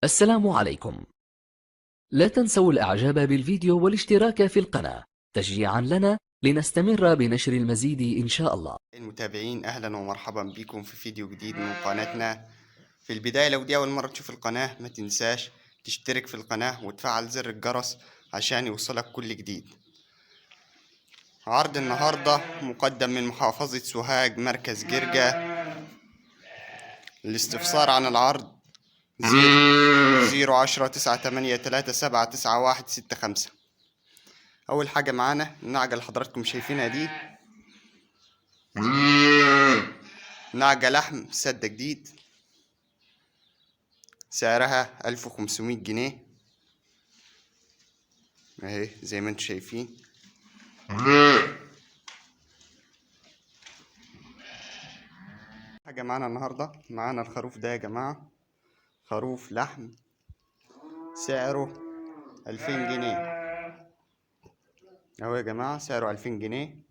السلام عليكم. لا تنسوا الإعجاب بالفيديو والاشتراك في القناة تشجيعا لنا لنستمر بنشر المزيد إن شاء الله. المتابعين أهلا ومرحبا بكم في فيديو جديد من قناتنا. في البداية لو دي أول مرة تشوف القناة ما تنساش تشترك في القناة وتفعل زر الجرس عشان يوصلك كل جديد. عرض النهاردة مقدم من محافظة سوهاج مركز جرجا. الاستفسار عن العرض 010-98379165. أول حاجة معانا النعجة اللي حضراتكم شايفينها دي نعجة لحم سد جديد، سعرها 1500 جنيه اهي زي ما انتم شايفين. حاجة معانا النهاردة معانا الخروف ده يا جماعة، خروف لحم سعره 2000 جنيه اهو يا جماعة، سعره 2000 جنيه.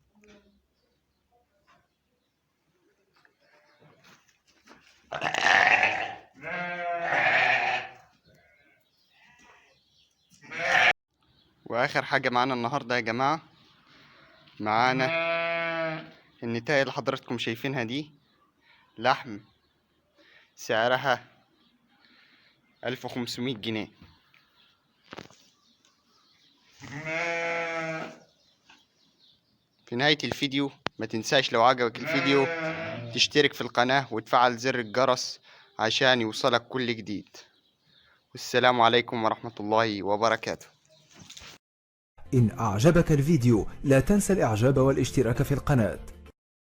واخر حاجة معانا النهاردة يا جماعة، معانا النتاية اللي حضراتكم شايفينها دي لحم سعرها 1500 جنيه. في نهاية الفيديو ما تنساش لو عجبك الفيديو تشترك في القناة وتفعل زر الجرس عشان يوصلك كل جديد. والسلام عليكم ورحمة الله وبركاته. إن أعجبك الفيديو لا تنسى الإعجاب والاشتراك في القناة.